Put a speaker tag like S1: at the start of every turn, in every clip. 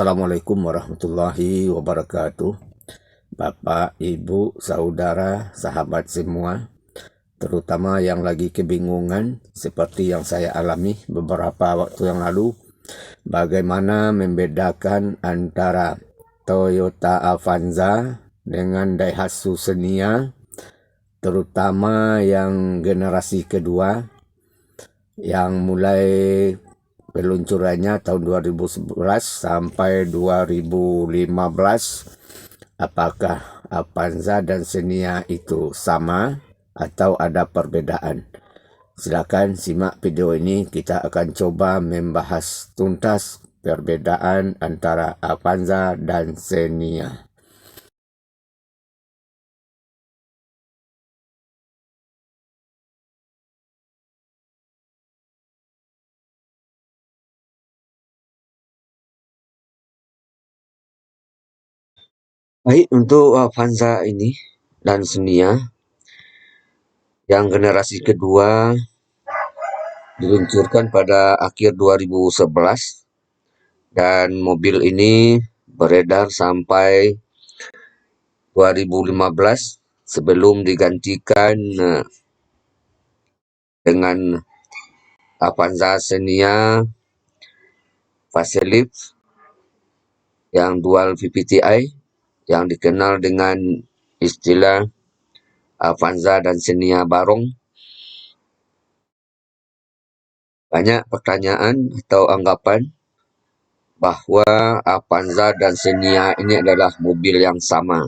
S1: Assalamualaikum warahmatullahi wabarakatuh. Bapak, Ibu, saudara, sahabat semua, terutama yang lagi kebingungan seperti yang saya alami beberapa waktu yang lalu, bagaimana membedakan antara Toyota Avanza dengan Daihatsu Xenia, terutama yang generasi kedua yang mulai peluncurannya tahun 2011 sampai 2015. Apakah Avanza dan Xenia itu sama atau ada perbedaan? Silakan simak video ini, kita akan coba membahas tuntas perbedaan antara Avanza dan Xenia. Baik, untuk Avanza ini dan Xenia yang generasi kedua diluncurkan pada akhir 2011 dan mobil ini beredar sampai 2015 sebelum digantikan dengan Avanza Xenia facelift yang dual VVTi yang dikenal dengan istilah Avanza dan Xenia Barong. Banyak pertanyaan atau anggapan bahwa Avanza dan Xenia ini adalah mobil yang sama.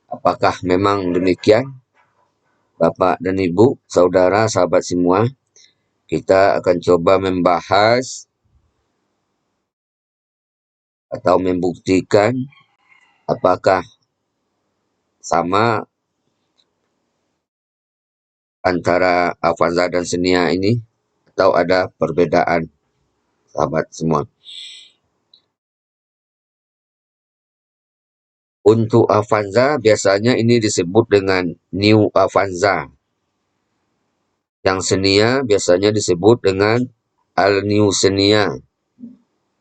S1: Apakah memang demikian? Bapak dan Ibu, saudara, sahabat semua, kita akan coba membahas atau membuktikan apakah sama antara Avanza dan Xenia ini atau ada perbedaan, sahabat semua. Untuk Avanza biasanya ini disebut dengan New Avanza. Yang Xenia biasanya disebut dengan All New Xenia,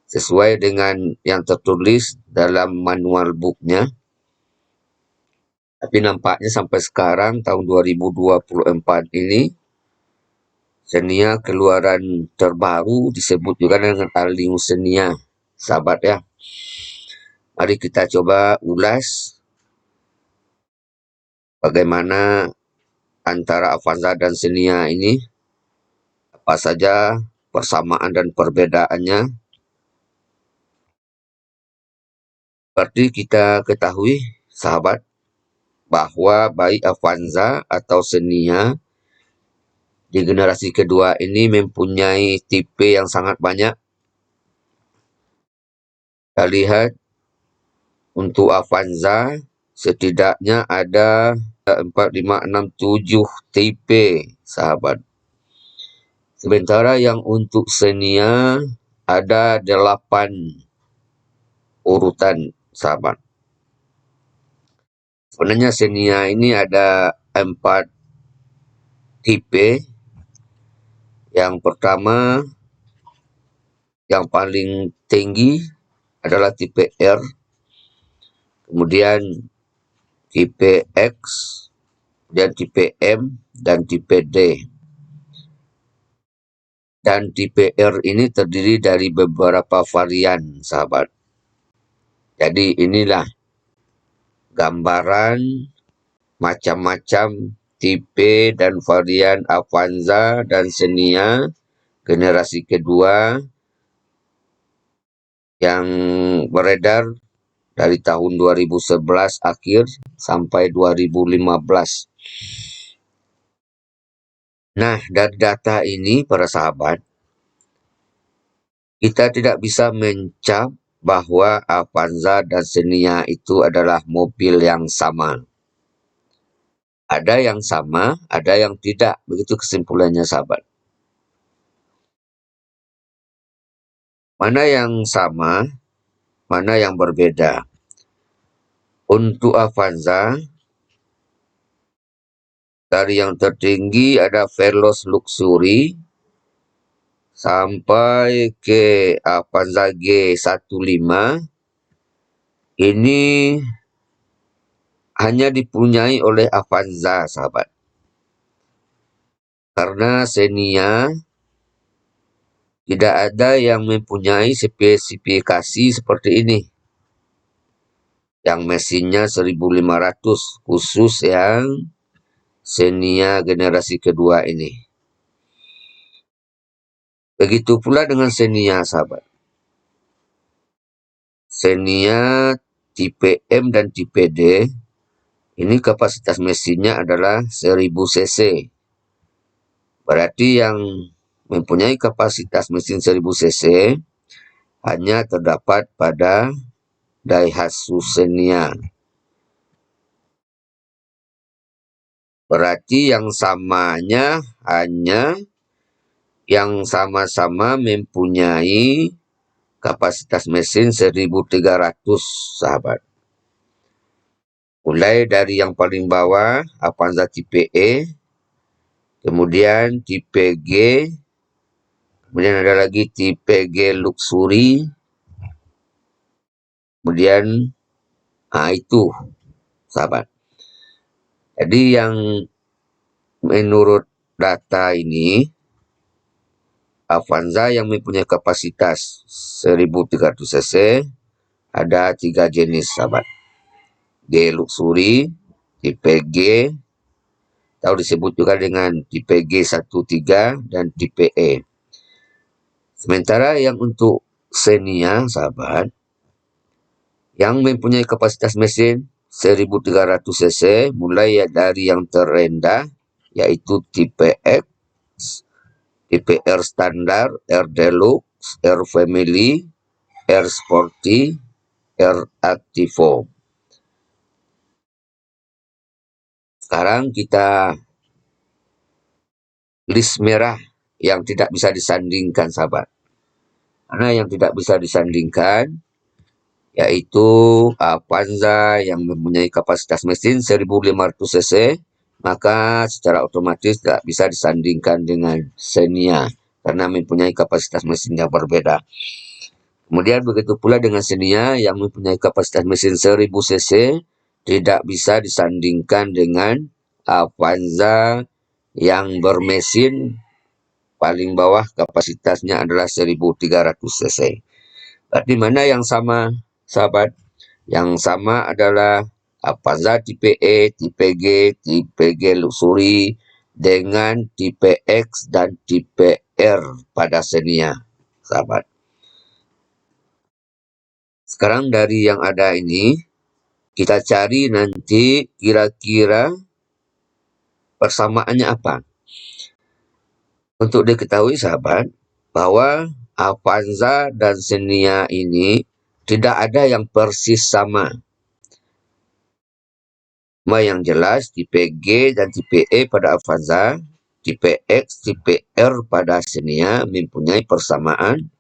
S1: sesuai dengan yang tertulis dalam manual booknya. Tapi nampaknya sampai sekarang tahun 2024 ini Xenia keluaran terbaru disebut juga dengan All New Xenia, sahabat ya. Mari kita coba ulas bagaimana antara Avanza dan Xenia ini, apa saja persamaan dan perbedaannya. Seperti kita ketahui, sahabat, bahwa baik Avanza atau Xenia di generasi kedua ini mempunyai tipe yang sangat banyak. Kita lihat untuk Avanza setidaknya ada 4, 5, 6, 7 tipe, sahabat. Sementara yang untuk Xenia ada 8 urutan, sahabat. Sebenarnya Xenia ini ada 4 tipe. Yang pertama, yang paling tinggi adalah tipe R, kemudian tipe X, dan tipe M, dan tipe D. Dan tipe R ini terdiri dari beberapa varian, sahabat. Jadi inilah gambaran macam-macam tipe dan varian Avanza dan Xenia generasi kedua yang beredar dari tahun 2011 akhir sampai 2015. Nah, dari data ini, para sahabat, kita tidak bisa mencap bahwa Avanza dan Xenia itu adalah mobil yang sama. Ada yang sama, ada yang tidak. Begitu kesimpulannya, sahabat. Mana yang sama, mana yang berbeda. Untuk Avanza, dari yang tertinggi ada Veloz Luxury sampai ke Avanza G15 ini hanya dipunyai oleh Avanza, sahabat. Karena Xenia tidak ada yang mempunyai spesifikasi seperti ini. Yang mesinnya 1500, khusus yang Xenia generasi kedua ini. Begitu pula dengan Xenia, sahabat. Xenia tipe M dan tipe D, ini kapasitas mesinnya adalah 1000 cc. Berarti yang mempunyai kapasitas mesin 1000 cc hanya terdapat pada Daihatsu Xenia. Berarti yang samanya hanya yang sama-sama mempunyai kapasitas mesin 1300, sahabat. Mulai dari yang paling bawah, Avanza tipe E, kemudian tipe G, kemudian ada lagi tipe G Luxury, kemudian itu, sahabat. Jadi yang menurut data ini, Avanza yang mempunyai kapasitas 1300 cc ada 3 jenis, sahabat. G Luxury, tipe G, atau disebut juga dengan tipe G13 dan tipe E. Sementara yang untuk Xenia, sahabat, yang mempunyai kapasitas mesin 1300 cc mulai dari yang terendah yaitu tipe X, tipe R standar, R deluxe, R family, R sporty, R activo. Sekarang kita list merah yang tidak bisa disandingkan, sahabat. Karena yang tidak bisa disandingkan yaitu Avanza yang mempunyai kapasitas mesin 1500 cc, maka secara otomatis tidak bisa disandingkan dengan Xenia karena mempunyai kapasitas mesin yang berbeda. Kemudian begitu pula dengan Xenia yang mempunyai kapasitas mesin 1000 cc tidak bisa disandingkan dengan Avanza yang bermesin paling bawah kapasitasnya adalah 1300 cc. Berarti mana yang sama, sahabat? Yang sama adalah Avanza tipe E, tipe G Luxury dengan tipe X dan tipe R pada Xenia, sahabat. Sekarang dari yang ada ini, kita cari nanti kira-kira persamaannya apa. Untuk diketahui, sahabat, bahwa Avanza dan Xenia ini tidak ada yang persis sama. Yang jelas tipe G dan tipe E pada Avanza, tipe X, tipe R pada Xenia mempunyai persamaan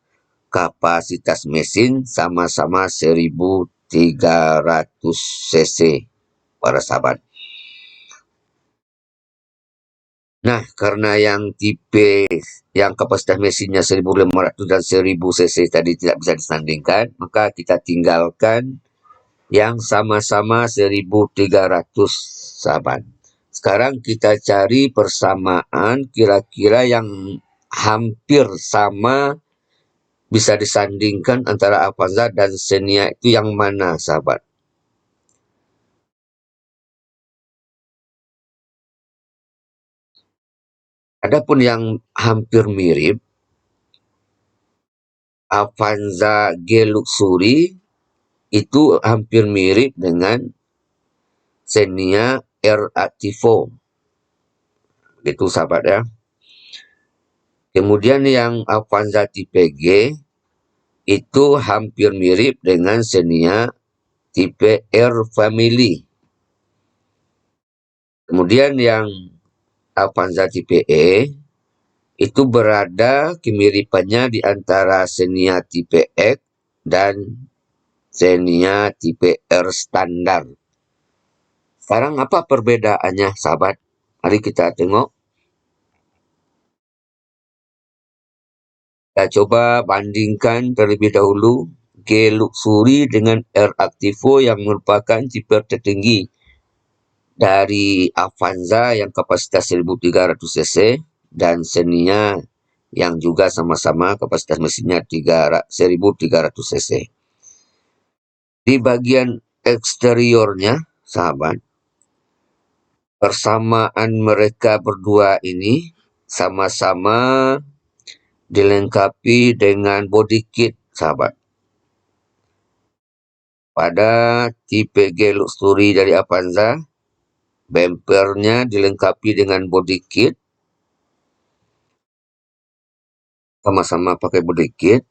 S1: kapasitas mesin sama-sama 1300 cc, para sahabat. Nah, karena yang tipe yang kapasitas mesinnya 1500 dan 1000 cc tadi tidak bisa disandingkan, maka kita tinggalkan yang sama-sama 1300, sahabat. Sekarang kita cari persamaan kira-kira yang hampir sama bisa disandingkan antara Avanza dan Xenia itu yang mana, sahabat? Adapun yang hampir mirip, Avanza G Luxury itu hampir mirip dengan Xenia R Activo. Itu, sahabat ya. Kemudian yang Avanza tipe G itu hampir mirip dengan Xenia tipe R Family. Kemudian yang Avanza tipe E itu berada kemiripannya di antara Xenia tipe X dan Xenia tipe R standar. Sekarang apa perbedaannya, sahabat? Mari kita tengok. Kita coba bandingkan terlebih dahulu G Luxury dengan R Activo yang merupakan tipe tertinggi dari Avanza yang kapasitas 1300 cc dan Xenia yang juga sama-sama kapasitas mesinnya 1300 cc. Di bagian eksteriornya, sahabat, persamaan mereka berdua ini sama-sama dilengkapi dengan body kit, sahabat. Pada tipe G Luxury dari Avanza, bempernya dilengkapi dengan body kit, sama-sama pakai body kit.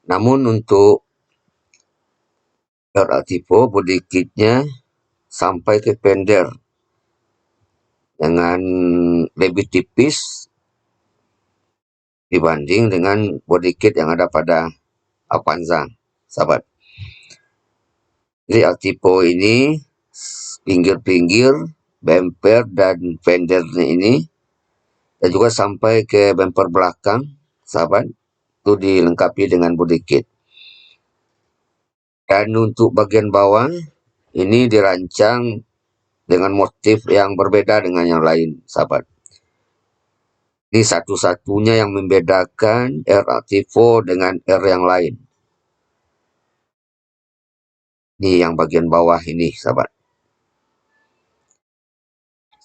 S1: Namun untuk R Activo, body kitnya sampai ke fender dengan lebih tipis dibanding dengan body kit yang ada pada Avanza, sahabat. Jadi Activo ini pinggir-pinggir, bumper dan fendernya ini, dan juga sampai ke bumper belakang, sahabat, itu dilengkapi dengan body kit. Dan untuk bagian bawah ini dirancang dengan motif yang berbeda dengan yang lain, sahabat. Ini satu-satunya yang membedakan R Activo dengan R yang lain. Ini yang bagian bawah ini, sahabat.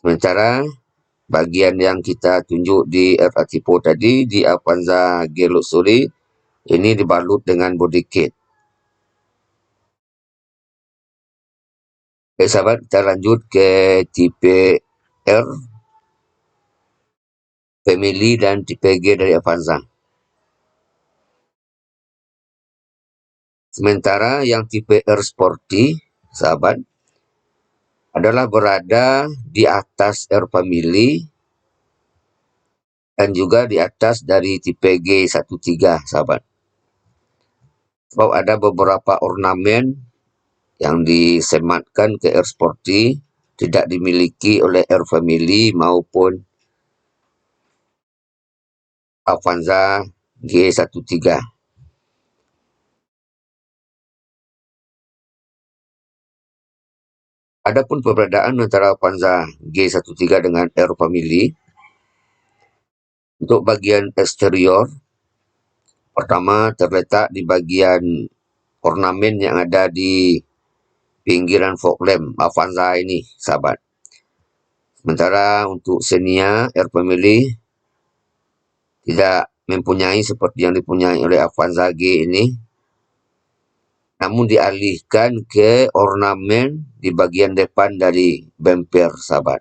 S1: Sementara bagian yang kita tunjuk di R Activo tadi, di Avanza G Luxury, ini dibalut dengan body kit. Oke, sahabat, kita lanjut ke tipe R Family dan tipe G dari Avanza. Sementara yang tipe R Sporty, sahabat, adalah berada di atas R Family dan juga di atas dari tipe G13, sahabat. Sebab ada beberapa ornamen yang disematkan ke R Sporty tidak dimiliki oleh R Family maupun Avanza G13. Adapun perbedaan antara Avanza G13 dengan R Family, untuk bagian eksterior, pertama terletak di bagian ornamen yang ada di pinggiran fog lamp Avanza ini, sahabat. Sementara untuk Xenia R Family tidak mempunyai seperti yang dipunyai oleh Avanza G ini, namun dialihkan ke ornamen di bagian depan dari bumper, sahabat.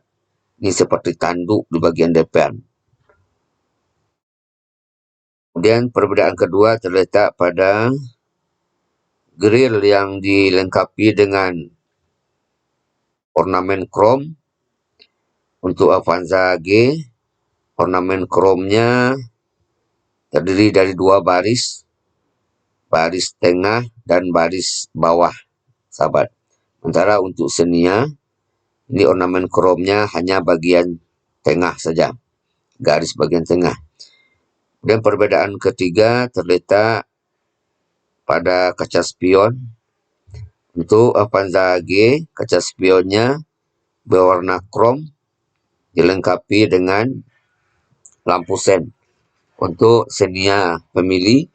S1: Ini seperti tanduk di bagian depan. Kemudian perbedaan kedua terletak pada grill yang dilengkapi dengan ornamen krom. Untuk Avanza G, ornamen kromnya terdiri dari dua baris, baris tengah dan baris bawah, sahabat. Sementara untuk Xenia, ini ornamen kromnya hanya bagian tengah saja, garis bagian tengah. Dan perbedaan ketiga terletak pada kaca spion. Untuk Avanza G, kaca spionnya berwarna krom dilengkapi dengan lampu sen. Untuk Xenia Family,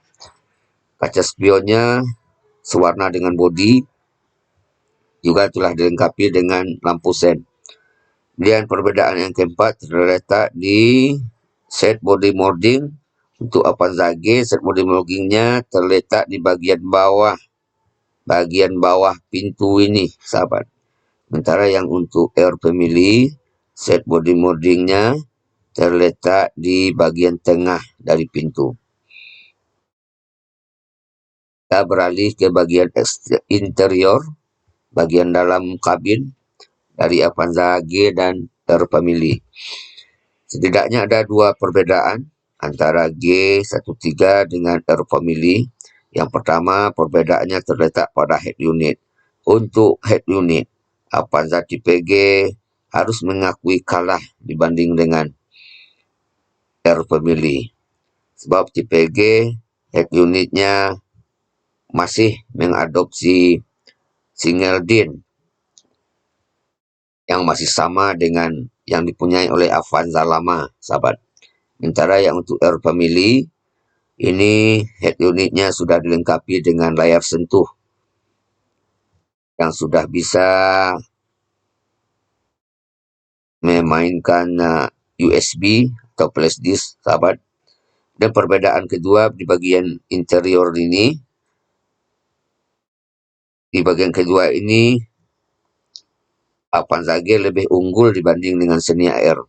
S1: kaca spionnya sewarna dengan bodi, juga telah dilengkapi dengan lampu sen. Dan perbedaan yang keempat terletak di set body molding. Untuk Avanza G, set body moldingnya terletak di bagian bawah pintu ini, sahabat. Sementara yang untuk R Family, set body moldingnya terletak di bagian tengah dari pintu. Kita beralih ke bagian interior, bagian dalam kabin dari Avanza G dan R Family. Setidaknya ada dua perbedaan antara G13 dengan R Family. Yang pertama, perbedaannya terletak pada head unit. Untuk head unit, Avanza tipe G harus mengakui kalah dibanding dengan R Family. Sebab tipe G head unitnya masih mengadopsi single DIN yang masih sama dengan yang dipunyai oleh Avanza lama, sahabat. Sementara yang untuk R Family ini head unitnya sudah dilengkapi dengan layar sentuh yang sudah bisa memainkan USB atau flash disk, sahabat. Dan perbedaan kedua di bagian interior ini, di bagian kedua ini Avanza G lebih unggul dibanding dengan Xenia R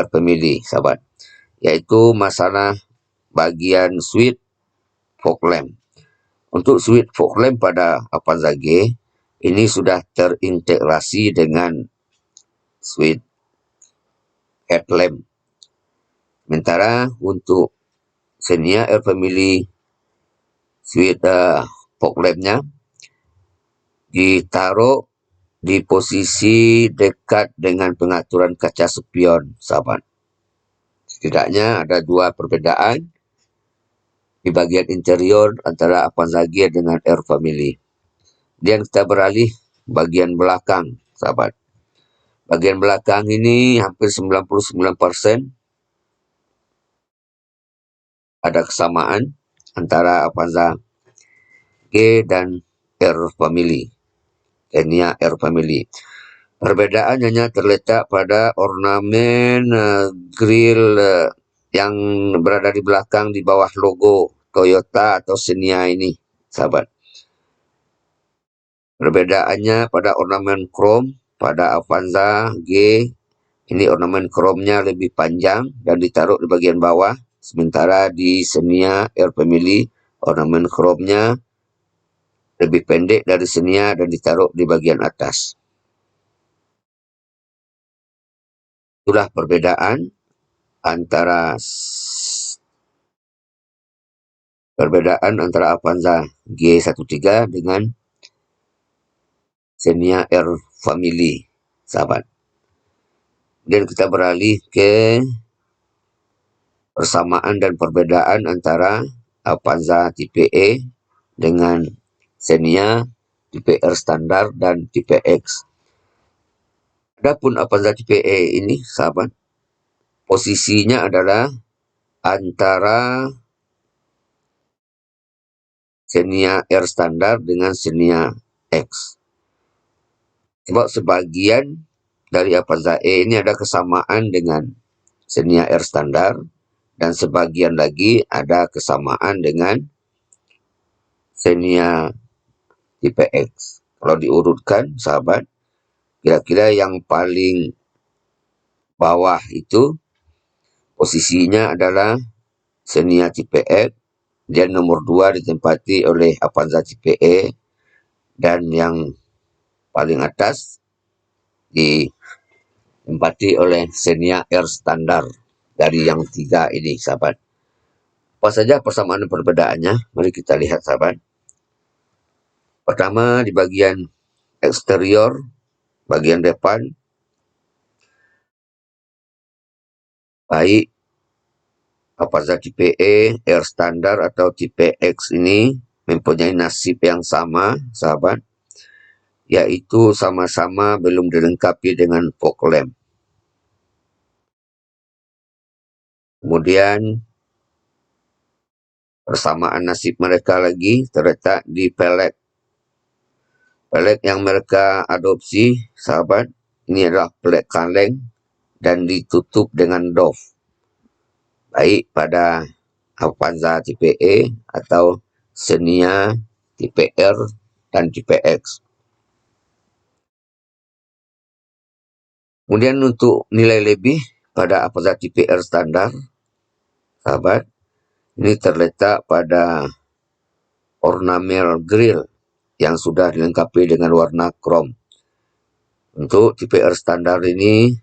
S1: Family, sahabat. Yaitu masalah bagian switch fog lamp. Untuk switch fog lamp pada Avanza G ini sudah terintegrasi dengan switch headlamp. Sementara untuk Xenia R Family switch fog lampnya ditaruh di posisi dekat dengan pengaturan kaca spion, sahabat. Setidaknya ada dua perbedaan di bagian interior antara Avanza G dengan R Family. Dan kita beralih bagian belakang, sahabat. Bagian belakang ini hampir 99% ada kesamaan antara Avanza G dan R Family. Xenia R Family. Perbedaan hanya terletak pada ornamen grill yang berada di belakang di bawah logo Toyota atau Xenia ini, sahabat. Perbedaannya pada ornamen chrome pada Avanza G ini ornamen chrome-nya lebih panjang dan ditaruh di bagian bawah, sementara di Xenia R Family ornamen chrome-nya lebih pendek dari Xenia dan ditaruh di bagian atas. Itulah perbedaan antara Avanza G13 dengan Xenia R Family, sahabat. Dan kita beralih ke persamaan dan perbedaan antara Avanza tipe E dengan Xenia tipe R standar dan tipe X. Adapun Avanza tipe E ini, sahabat, posisinya adalah antara Xenia R standar dengan Xenia X. Sebab sebagian dari Avanza E ini ada kesamaan dengan Xenia R standar dan sebagian lagi ada kesamaan dengan Xenia tipe X. Kalau diurutkan, sahabat, kira-kira yang paling bawah itu posisinya adalah Xenia tipe X, dan nomor 2 ditempati oleh Avanza tipe E, dan yang paling atas ditempati oleh Xenia R standar dari yang 3 ini, sahabat. Apa saja persamaan dan perbedaannya? Mari kita lihat, sahabat. Pertama, di bagian eksterior, bagian depan, baik Avanza tipe E, R standar atau tipe X ini mempunyai nasib yang sama, sahabat, yaitu sama-sama belum dilengkapi dengan fog lamp. Kemudian persamaan nasib mereka lagi terletak di pelek. Pelek yang mereka adopsi, sahabat, ini adalah pelek kaleng dan ditutup dengan doff, baik pada Avanza tipe E atau Xenia tipe R dan tipe X. Kemudian untuk nilai lebih pada Avanza tipe R standar, sahabat, ini terletak pada ornamen grill yang sudah dilengkapi dengan warna chrome. Untuk tipe R standar ini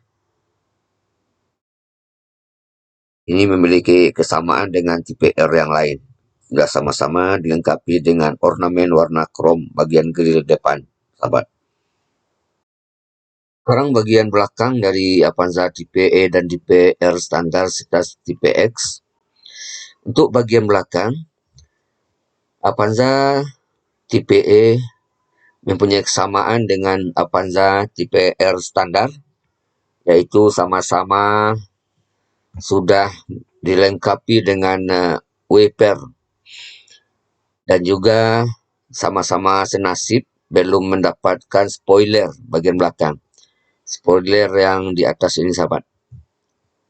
S1: memiliki kesamaan dengan tipe R yang lain. Sudah sama-sama dilengkapi dengan ornamen warna chrome bagian grill depan, sahabat. Sekarang bagian belakang dari Avanza tipe E dan tipe R standar serta tipe X. Untuk bagian belakang, Avanza tipe E mempunyai kesamaan dengan Avanza tipe R standar, yaitu sama-sama sudah dilengkapi dengan wiper dan juga sama-sama senasib belum mendapatkan spoiler bagian belakang. Spoiler yang di atas ini sahabat,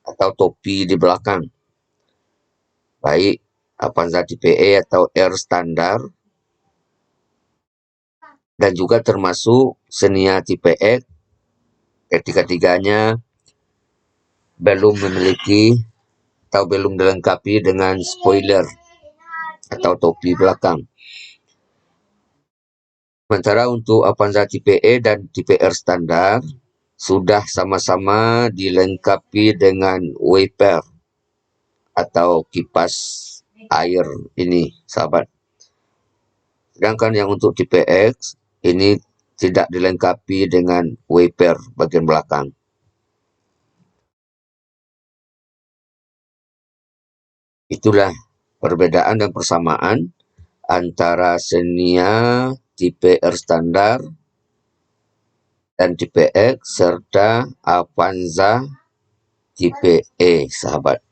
S1: atau topi di belakang. Baik Avanza tipe E atau R standar dan juga termasuk Xenia tipe X, ketiga-tiganya belum memiliki atau belum dilengkapi dengan spoiler atau topi belakang. Sementara untuk Avanza tipe E dan tipe R standar sudah sama-sama dilengkapi dengan wiper atau kipas air ini, sahabat. Sedangkan yang untuk tipe X ini tidak dilengkapi dengan wiper bagian belakang. Itulah perbedaan dan persamaan antara Xenia tipe R standar dan tipe X serta Avanza tipe E, sahabat.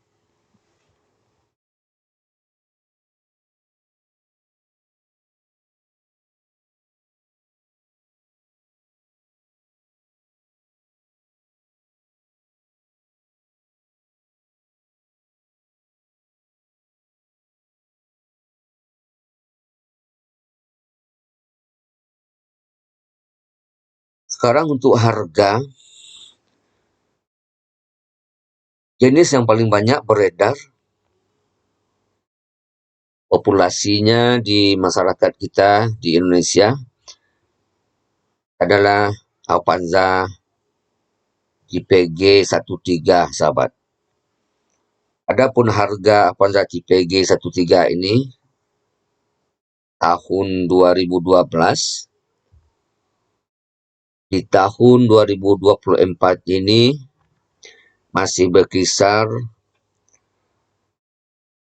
S1: Sekarang untuk harga, jenis yang paling banyak beredar populasinya di masyarakat kita di Indonesia adalah Avanza tipe G13, sahabat. Adapun harga Avanza tipe G13 ini tahun 2012, di tahun 2024 ini masih berkisar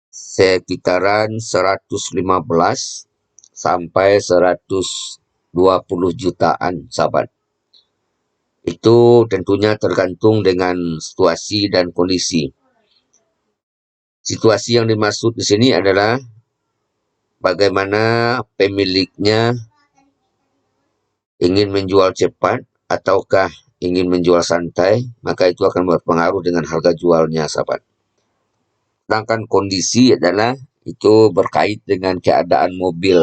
S1: sekitaran 115 sampai 120 jutaan, sahabat. Itu tentunya tergantung dengan situasi dan kondisi. Situasi yang dimaksud di sini adalah bagaimana pemiliknya ingin menjual cepat ataukah ingin menjual santai, maka itu akan berpengaruh dengan harga jualnya, sahabat. Sedangkan kondisi adalah itu berkait dengan keadaan mobil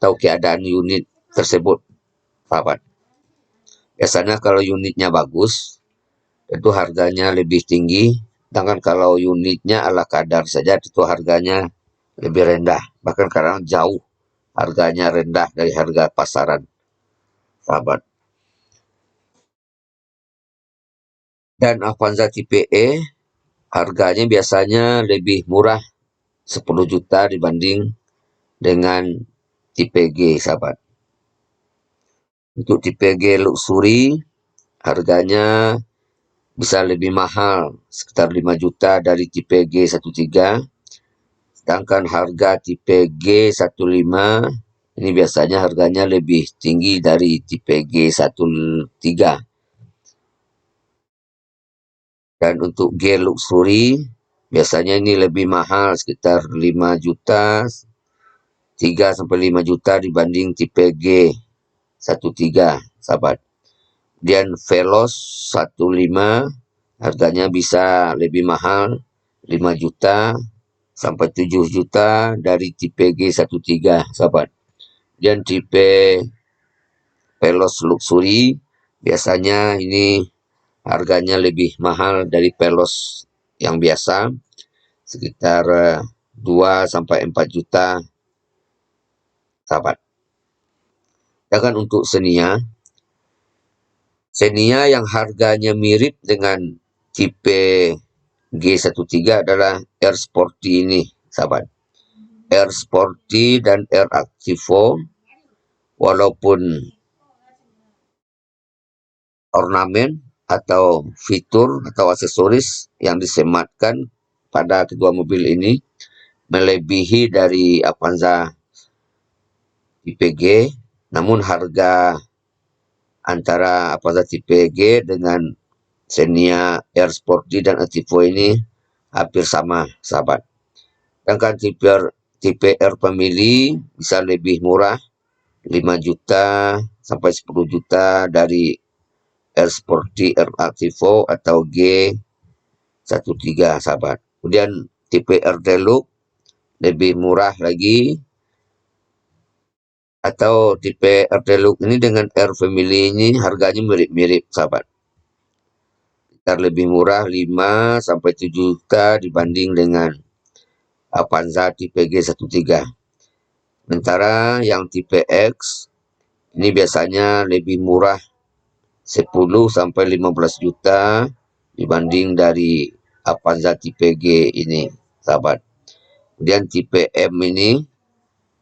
S1: atau keadaan unit tersebut, sahabat. Biasanya kalau unitnya bagus, tentu harganya lebih tinggi. Sedangkan kalau unitnya ala kadar saja, itu harganya lebih rendah. Bahkan kadang jauh harganya rendah dari harga pasaran, sahabat. Dan Avanza tipe E harganya biasanya lebih murah 10 juta dibanding dengan tipe G, sahabat. Untuk tipe G luxury harganya bisa lebih mahal, sekitar 5 juta dari tipe G13. Sedangkan harga tipe G15 ini biasanya harganya lebih tinggi dari tipe G13. Dan untuk G luxury biasanya ini lebih mahal, sekitar 5 juta, 3 sampai 5 juta dibanding tipe G13, sahabat. Dan Veloz 15 harganya bisa lebih mahal, 5 juta sampai 7 juta dari tipe G13, sahabat. Dan tipe Veloz luxury biasanya ini harganya lebih mahal dari Veloz yang biasa, sekitar 2 sampai 4 juta, sahabat. Sedangkan untuk Xenia yang harganya mirip dengan tipe G13 adalah R Sporty ini, sahabat. R Sporty dan R Activo, walaupun ornamen atau fitur atau aksesoris yang disematkan pada kedua mobil ini melebihi dari Avanza tipe G, namun harga antara Avanza tipe G dengan Xenia Air Sporty dan Ativo ini hampir sama, sahabat. Sedangkan tipe R Family bisa lebih murah, 5 juta sampai 10 juta dari R Sporty, R Ativo atau G13, sahabat. Kemudian tipe R Deluxe lebih murah lagi, atau tipe R Deluxe ini dengan R Family ini harganya mirip-mirip, sahabat. Lebih murah 5 sampai 7 juta dibanding dengan Avanza tipe G13. Sementara yang tipe X ini biasanya lebih murah 10 sampai 15 juta dibanding dari Avanza tipe G ini, sahabat. Kemudian tipe M ini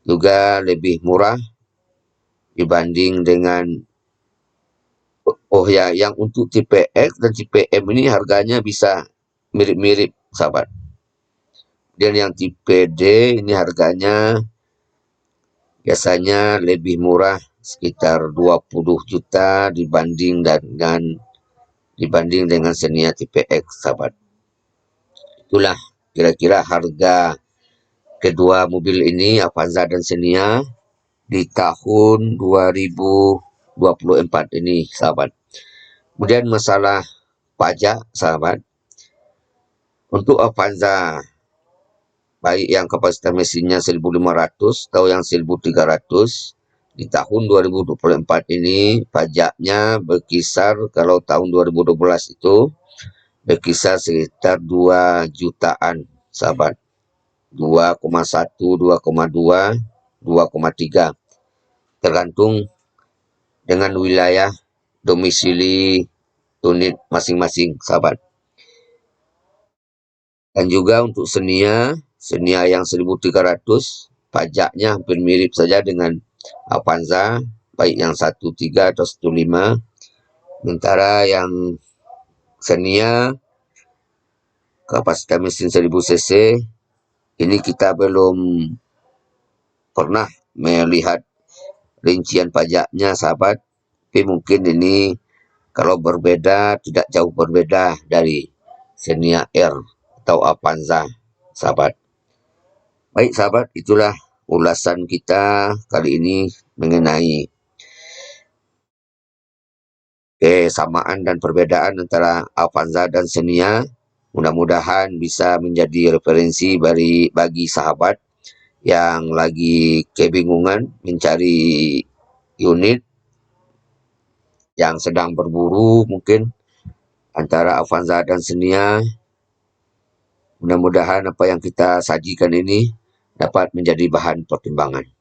S1: juga lebih murah dibanding dengan yang untuk tipe X dan tipe M ini harganya bisa mirip-mirip, sahabat. Dan yang tipe D ini harganya biasanya lebih murah sekitar 20 juta dibanding dengan Xenia tipe X, sahabat. Itulah kira-kira harga kedua mobil ini, Avanza dan Xenia, di tahun 2024 ini, sahabat. Kemudian masalah pajak, sahabat. Untuk Avanza, baik yang kapasitas mesinnya 1.500 atau yang 1.300, di tahun 2024 ini pajaknya berkisar, kalau tahun 2012 itu berkisar sekitar 2 jutaan, sahabat. 2,1, 2,2, 2,3 tergantung dengan wilayah domisili unit masing-masing, sahabat. Dan juga untuk Xenia yang 1.300 pajaknya hampir mirip saja dengan Avanza, baik yang 1.3 atau 1.5. Sementara yang Xenia kapasitas mesin 1000 cc ini kita belum pernah melihat rincian pajaknya, sahabat. Tapi mungkin ini kalau berbeda tidak jauh berbeda dari Xenia R atau Avanza, sahabat. Baik, sahabat, itulah ulasan kita kali ini mengenai kesamaan dan perbedaan antara Avanza dan Xenia. Mudah-mudahan bisa menjadi referensi bagi sahabat yang lagi kebingungan mencari unit, yang sedang berburu mungkin antara Avanza dan Xenia. Mudah-mudahan apa yang kita sajikan ini dapat menjadi bahan pertimbangan.